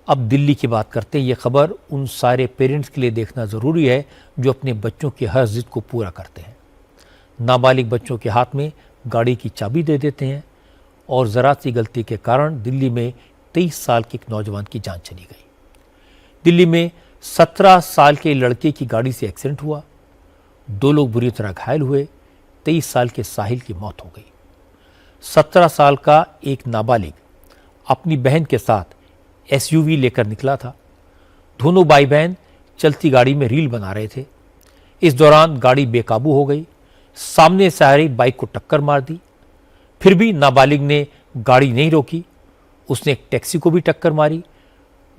अब दिल्ली की बात करते हैं। ये खबर उन सारे पेरेंट्स के लिए देखना ज़रूरी है जो अपने बच्चों की हर जिद को पूरा करते हैं। नाबालिग बच्चों के हाथ में गाड़ी की चाबी दे देते हैं और ज़रा सी गलती के कारण दिल्ली में 23 साल के एक नौजवान की जान चली गई। दिल्ली में 17 साल के लड़के की गाड़ी से एक्सीडेंट हुआ, 2 लोग बुरी तरह घायल हुए। 23 साल के साहिल की मौत हो गई। 17 साल का एक नाबालिग अपनी बहन के साथ एसयूवी लेकर निकला था। दोनों भाई बहन चलती गाड़ी में रील बना रहे थे। इस दौरान गाड़ी बेकाबू हो गई, सामने से आ रही बाइक को टक्कर मार दी। फिर भी नाबालिग ने गाड़ी नहीं रोकी, उसने एक टैक्सी को भी टक्कर मारी।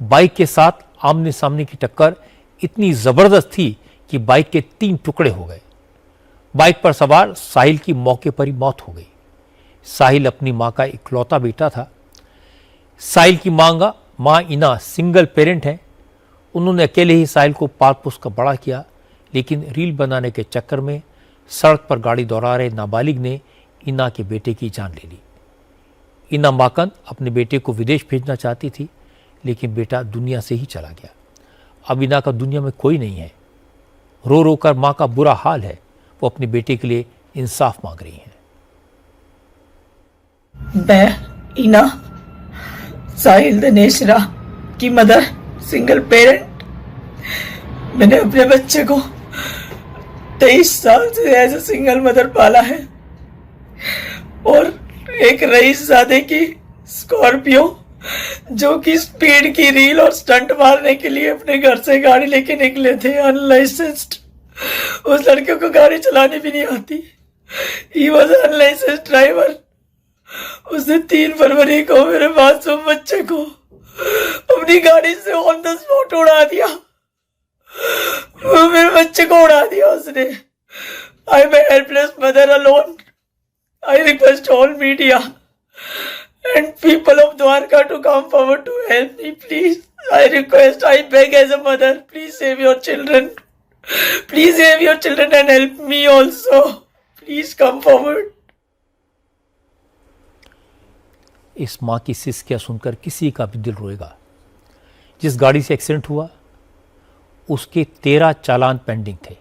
बाइक के साथ आमने सामने की टक्कर इतनी जबरदस्त थी कि बाइक के 3 टुकड़े हो गए। बाइक पर सवार साहिल की मौके पर ही मौत हो गई। साहिल अपनी मां का इकलौता बेटा था। साहिल की मां इना सिंगल पेरेंट है। उन्होंने अकेले ही साहिल को पाल पोस कर बड़ा किया, लेकिन रील बनाने के चक्कर में सड़क पर गाड़ी दौड़ा रहे नाबालिग ने इना के बेटे की जान ले ली। इना माकन अपने बेटे को विदेश भेजना चाहती थी, लेकिन बेटा दुनिया से ही चला गया। अब इना का दुनिया में कोई नहीं है। रो रो कर मां का बुरा हाल है। वो अपने बेटे के लिए इंसाफ मांग रही हैं। मैं इना साहिल दिनेशरा की मदर, सिंगल पेरेंट। मैंने अपने बच्चे को 23 साल से एज ए सिंगल मदर पाला है और एक रईसजादे की स्कॉर्पियो जो कि स्पीड की रील और स्टंट मारने के लिए अपने घर से गाड़ी लेके निकले थे अनलाइसेंस्ड। उस लड़के को गाड़ी चलानी भी नहीं आती। He was unlicensed driver. उसने 3 फरवरी को मेरे मासूम बच्चे को अपनी गाड़ी से ऑन द स्पॉट उड़ा दिया। वो मेरे बच्चे को उड़ा दिया उसने। I am a helpless mother alone. I request all media and people of Dwarka to come forward to help me, please. I request, I beg as a mother, please save your children. Please save your children and help me also. Please come forward. इस माँ की सिसकियाँ सुनकर किसी का भी दिल रोएगा। जिस गाड़ी से एक्सीडेंट हुआ उसके 13 चालान पेंडिंग थे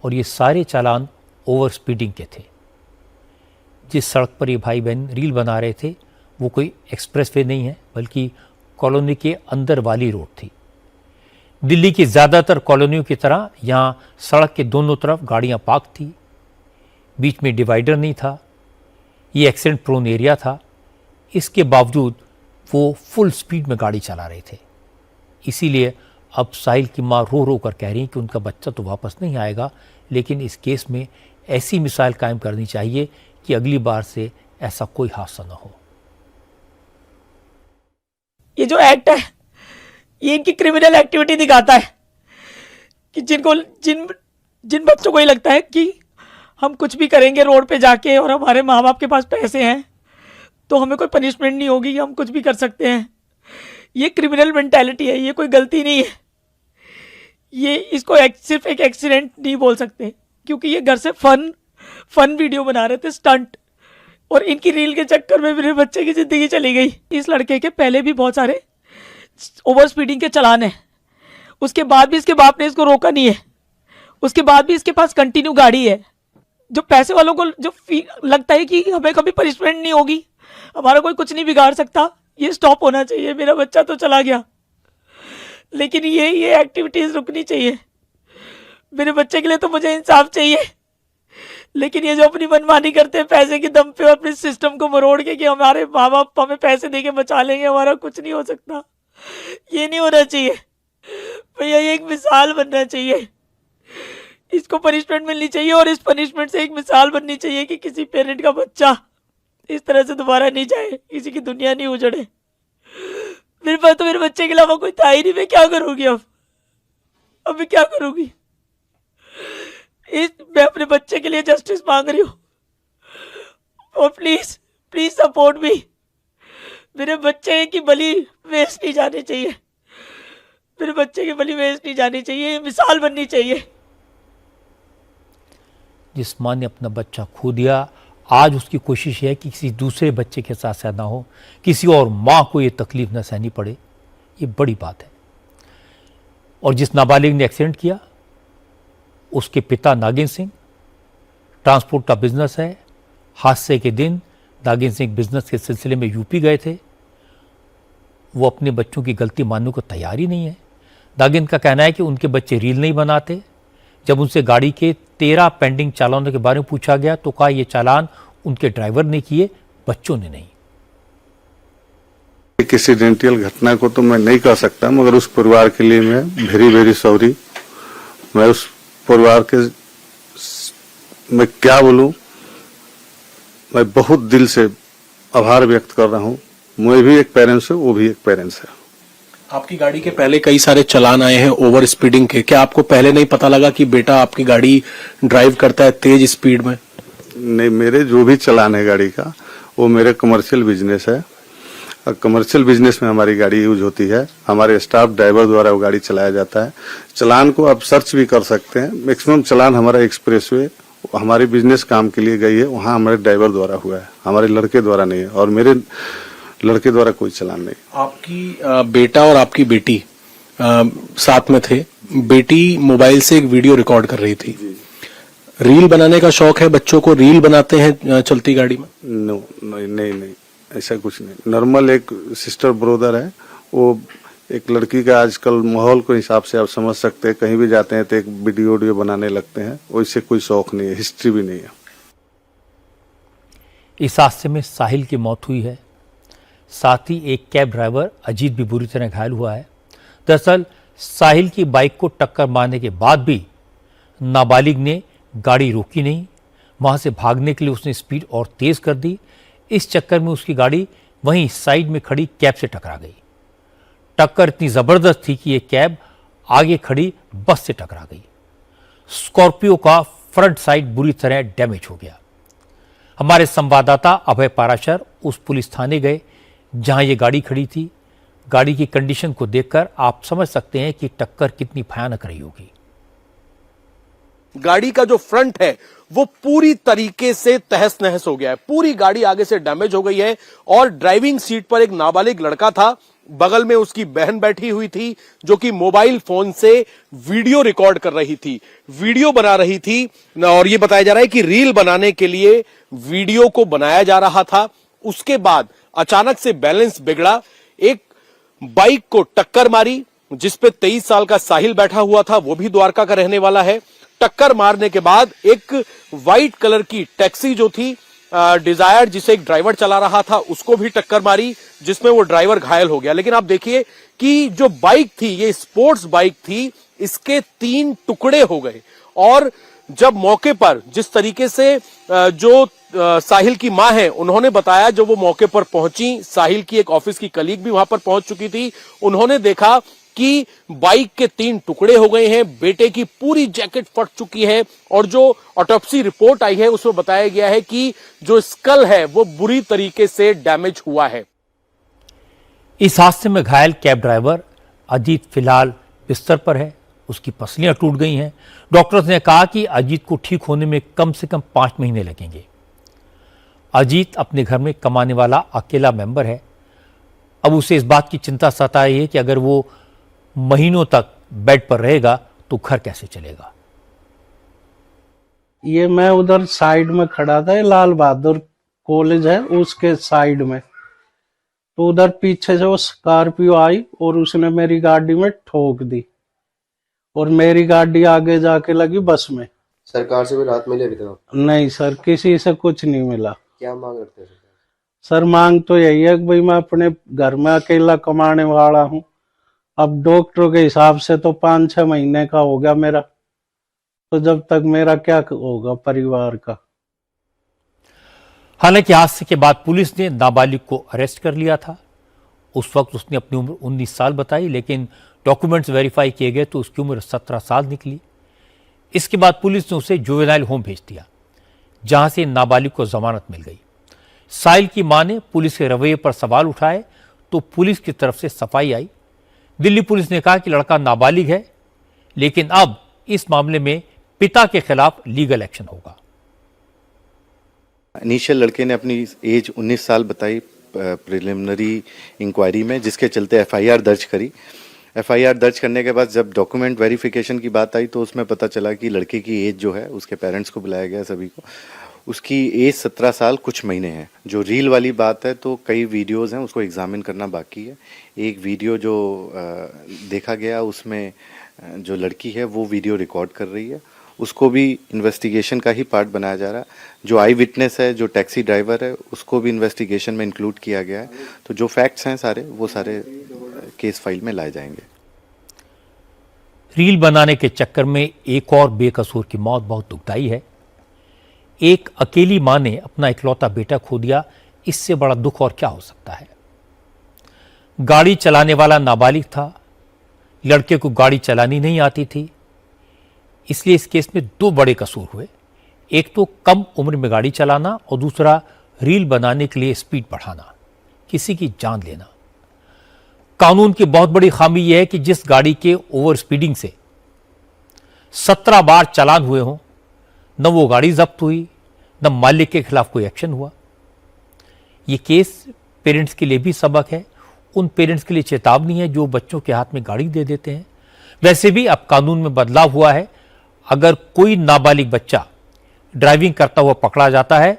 और ये सारे चालान ओवर स्पीडिंग के थे। जिस सड़क पर ये भाई बहन रील बना रहे थे वो कोई एक्सप्रेसवे नहीं है, बल्कि कॉलोनी के अंदर वाली रोड थी। दिल्ली की ज़्यादातर कॉलोनियों की तरह यहाँ सड़क के दोनों तरफ गाड़ियाँ पार्क थी, बीच में डिवाइडर नहीं था। ये एक्सीडेंट प्रोन एरिया था। इसके बावजूद वो फुल स्पीड में गाड़ी चला रहे थे। इसीलिए अब साहिल की माँ रो रो कर कह रही कि उनका बच्चा तो वापस नहीं आएगा, लेकिन इस केस में ऐसी मिसाल कायम करनी चाहिए कि अगली बार से ऐसा कोई हादसा न हो। ये जो एक्ट है ये इनकी क्रिमिनल एक्टिविटी दिखाता है कि जिन बच्चों को ये लगता है कि हम कुछ भी करेंगे रोड पे जाके और हमारे माँ बाप के पास पैसे हैं तो हमें कोई पनिशमेंट नहीं होगी, हम कुछ भी कर सकते हैं। ये क्रिमिनल मेंटालिटी है, ये कोई गलती नहीं है। ये इसको सिर्फ एक एक्सीडेंट नहीं बोल सकते, क्योंकि ये घर से फन वीडियो बना रहे थे, स्टंट, और इनकी रील के चक्कर में मेरे बच्चे की ज़िंदगी चली गई। इस लड़के के पहले भी बहुत सारे ओवर स्पीडिंग के चालान हैं, उसके बाद भी इसके बाप ने इसको रोका नहीं है, उसके बाद भी इसके पास कंटिन्यू गाड़ी है। जो पैसे वालों को जो लगता है कि हमें कभी पनिशमेंट नहीं होगी, हमारा कोई कुछ नहीं बिगाड़ सकता, ये स्टॉप होना चाहिए। मेरा बच्चा तो चला गया, लेकिन ये एक्टिविटीज़ रुकनी चाहिए। मेरे बच्चे के लिए तो मुझे इंसाफ चाहिए, लेकिन ये जो अपनी मनमानी करते हैं पैसे के दम पे और अपने सिस्टम को मरोड़ के कि हमारे माँ बाप हमें पैसे देके बचा लेंगे, हमारा कुछ नहीं हो सकता, ये नहीं होना चाहिए भैया। ये एक मिसाल बनना चाहिए, इसको पनिशमेंट मिलनी चाहिए और इस पनिशमेंट से एक मिसाल बननी चाहिए कि किसी पेरेंट का बच्चा इस तरह से दोबारा नहीं जाए, किसी की दुनिया नहीं उजड़े। मेरे पास तो मेरे बच्चे के अलावा कोई था ही नहीं, मैं क्या करूँगी अब मैं क्या करूँगी? मैं अपने बच्चे के लिए जस्टिस मांग रही हूँ और प्लीज सपोर्ट मी। मेरे बच्चे की बलि वेस्ट नहीं जानी चाहिए, मेरे बच्चे की बलि वेस्ट नहीं जानी चाहिए, मिसाल बननी चाहिए। जिस माँ ने अपना बच्चा खो दिया, आज उसकी कोशिश है कि किसी दूसरे बच्चे के साथ ना हो, किसी और माँ को ये तकलीफ न सहनी पड़े। ये बड़ी बात है। और जिस नाबालिग ने एक्सीडेंट किया उसके पिता नागिन सिंह, ट्रांसपोर्ट का बिजनेस है। हादसे के दिन नागिन सिंह बिजनेस के सिलसिले में यूपी गए थे। वो अपने बच्चों की गलती मानने को तैयार ही नहीं है। नागिन का कहना है कि उनके बच्चे रील नहीं बनाते। जब उनसे गाड़ी के 13 पेंडिंग चालानों के बारे में पूछा गया तो कहा ये चालान उनके ड्राइवर ने किए, बच्चों ने नहीं। एक एक्सीडेंटल घटना को तो मैं नहीं कह सकता, मगर उस परिवार के लिए मैं वेरी वेरी सॉरी। मैं उस परिवार के मैं क्या बोलूं, मैं बहुत दिल से आभार व्यक्त कर रहा हूं। मैं भी एक पेरेंट्स है, वो भी एक पेरेंट्स है। आपकी गाड़ी के पहले कई सारे चालान आए हैं ओवर स्पीडिंग के। क्या आपको पहले नहीं पता लगा कि बेटा आपकी गाड़ी ड्राइव करता है तेज स्पीड में? नहीं, मेरे जो भी चालान है गाड़ी का वो मेरे कमर्शियल बिजनेस है। कमर्शियल बिजनेस में हमारी गाड़ी यूज होती है। हमारे स्टाफ ड्राइवर द्वारा वो गाड़ी चलाया जाता है। चालान को आप सर्च भी कर सकते हैं। मैक्सिमम चालान हमारा एक्सप्रेसवे हमारे बिजनेस काम के लिए गई है, वहाँ हमारे ड्राइवर द्वारा हुआ है, हमारे लड़के द्वारा नहीं है। और मेरे लड़के द्वारा कोई चालान नहीं। आपकी बेटा और आपकी बेटी साथ में थे। बेटी मोबाइल से एक वीडियो रिकॉर्ड कर रही थी। रील बनाने का शौक है बच्चों को? रील बनाते हैं चलती गाड़ी में? नो, नहीं, ऐसा कुछ नहीं। नॉर्मल एक सिस्टर ब्रदर है। वो एक लड़की का आजकल माहौल के हिसाब से आप समझ सकते हैं, कहीं भी जाते हैं तो एक वीडियो बनाने लगते हैं। वैसे कोई शौक नहीं है, हिस्ट्री भी नहीं है। इस हादसे में साहिल की मौत हुई है। साथ ही एक कैब ड्राइवर अजीत भी बुरी तरह घायल हुआ है। दरअसल साहिल की बाइक को टक्कर मारने के बाद भी नाबालिग ने गाड़ी रोकी नहीं। वहां से भागने के लिए उसने स्पीड और तेज कर दी। इस चक्कर में उसकी गाड़ी वहीं साइड में खड़ी कैब से टकरा गई। टक्कर इतनी जबरदस्त थी कि यह कैब आगे खड़ी बस से टकरा गई। स्कॉर्पियो का फ्रंट साइड बुरी तरह डैमेज हो गया। हमारे संवाददाता अभय पाराशर उस पुलिस थाने गए जहां ये गाड़ी खड़ी थी। गाड़ी की कंडीशन को देखकर आप समझ सकते हैं कि टक्कर कितनी भयानक रही होगी। गाड़ी का जो फ्रंट है वो पूरी तरीके से तहस नहस हो गया है। पूरी गाड़ी आगे से डैमेज हो गई है और ड्राइविंग सीट पर एक नाबालिग लड़का था। बगल में उसकी बहन बैठी हुई थी जो कि मोबाइल फोन से वीडियो रिकॉर्ड कर रही थी, वीडियो बना रही थी। और यह बताया जा रहा है कि रील बनाने के लिए वीडियो को बनाया जा रहा था। उसके बाद अचानक से बैलेंस बिगड़ा, एक बाइक को टक्कर मारी जिसपे 23 साल का साहिल बैठा हुआ था, वो भी द्वारका का रहने वाला है। टक्कर मारने के बाद एक व्हाइट कलर की टैक्सी जो थी डिजायर, जिसे एक ड्राइवर चला रहा था, उसको भी टक्कर मारी जिसमें वो ड्राइवर घायल हो गया। लेकिन आप देखिए कि जो बाइक थी, ये स्पोर्ट्स बाइक थी, इसके 3 टुकड़े हो गए। और जब मौके पर जिस तरीके से जो साहिल की मां है उन्होंने बताया, जब वो मौके पर पहुंची, साहिल की एक ऑफिस की कलीग भी वहां पर पहुंच चुकी थी, उन्होंने देखा कि बाइक के 3 टुकड़े हो गए हैं, बेटे की पूरी जैकेट फट चुकी है और जो ऑटोप्सी रिपोर्ट आई है उसमें बताया गया है कि जो स्कल है वो बुरी तरीके से डैमेज हुआ है। इस हादसे में घायल कैब ड्राइवर अजीत फिलहाल बिस्तर पर है। उसकी पसलियां टूट गई हैं। डॉक्टर्स ने कहा कि अजीत को ठीक होने में कम से कम 5 महीने लगेंगे। अजीत अपने घर में कमाने वाला अकेला मेंबर है। अब उसे इस बात की चिंता सता रही है कि अगर वो महीनों तक बेड पर रहेगा तो घर कैसे चलेगा। ये मैं उधर साइड में खड़ा था, लाल बहादुर कॉलेज है उसके साइड में, तो उधर पीछे से वो स्कॉर्पियो आई और उसने मेरी गाड़ी में ठोक दी और मेरी गाड़ी आगे जाके लगी बस में। सरकार से भी राहत मिली अभी तक? नहीं सर, किसी से कुछ नहीं मिला। क्या मांग करते हैं सर? मांग तो यही है कि भाई मैं अपने घर में अकेला कमाने वाला हूँ। अब डॉक्टरों के हिसाब से तो 5-6 महीने का हो गया मेरा, तो जब तक मेरा क्या होगा परिवार का। हालांकि हादसे के बाद पुलिस ने नाबालिग को अरेस्ट कर लिया था। उस वक्त उसने अपनी उम्र 19 साल बताई, लेकिन डॉक्यूमेंट्स वेरीफाई किए गए तो उसकी उम्र 17 साल निकली। इसके बाद पुलिस ने उसे जुवेनाइल होम भेज दिया, जहां से नाबालिग को जमानत मिल गई। साहिल की मां ने पुलिस के रवैये पर सवाल उठाए तो पुलिस की तरफ से सफाई आई। दिल्ली पुलिस ने कहा कि लड़का नाबालिग है, लेकिन अब इस मामले में पिता के खिलाफ लीगल एक्शन होगा। इनिशियल लड़के ने अपनी एज 19 साल बताई, प्रिलिमिनरी इंक्वायरी में, जिसके चलते एफआईआर दर्ज करी। एफआईआर दर्ज करने के बाद जब डॉक्यूमेंट वेरिफिकेशन की बात आई तो उसमें पता चला कि लड़के की एज जो है, उसके पेरेंट्स को बुलाया गया सभी को, उसकी एज 17 साल कुछ महीने हैं। जो रील वाली बात है तो कई वीडियोस हैं, उसको एग्जामिन करना बाकी है। एक वीडियो जो देखा गया उसमें जो लड़की है वो वीडियो रिकॉर्ड कर रही है, उसको भी इन्वेस्टिगेशन का ही पार्ट बनाया जा रहा है। जो आई विटनेस है, जो टैक्सी ड्राइवर है, उसको भी इन्वेस्टिगेशन में इंक्लूड किया गया है। तो जो फैक्ट्स हैं सारे, वो सारे केस फाइल में लाए जाएंगे। रील बनाने के चक्कर में एक और बेकसूर की मौत बहुत दुखदाई है। एक अकेली मां ने अपना इकलौता बेटा खो दिया, इससे बड़ा दुख और क्या हो सकता है। गाड़ी चलाने वाला नाबालिग था, लड़के को गाड़ी चलानी नहीं आती थी, इसलिए इस केस में दो बड़े कसूर हुए। एक तो कम उम्र में गाड़ी चलाना और दूसरा रील बनाने के लिए स्पीड बढ़ाना, किसी की जान लेना। कानून की बहुत बड़ी खामी यह है कि जिस गाड़ी के ओवर स्पीडिंग से 17 बार चालान हुए हों, न वो गाड़ी जब्त हुई, न मालिक के खिलाफ कोई एक्शन हुआ। ये केस पेरेंट्स के लिए भी सबक है, उन पेरेंट्स के लिए चेतावनी है जो बच्चों के हाथ में गाड़ी दे देते हैं। वैसे भी अब कानून में बदलाव हुआ है, अगर कोई नाबालिग बच्चा ड्राइविंग करता हुआ पकड़ा जाता है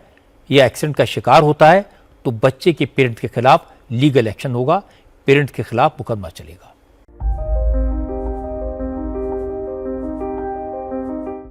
या एक्सीडेंट का शिकार होता है तो बच्चे के पेरेंट्स के खिलाफ लीगल एक्शन होगा, पेरेंट्स के खिलाफ मुकदमा चलेगा।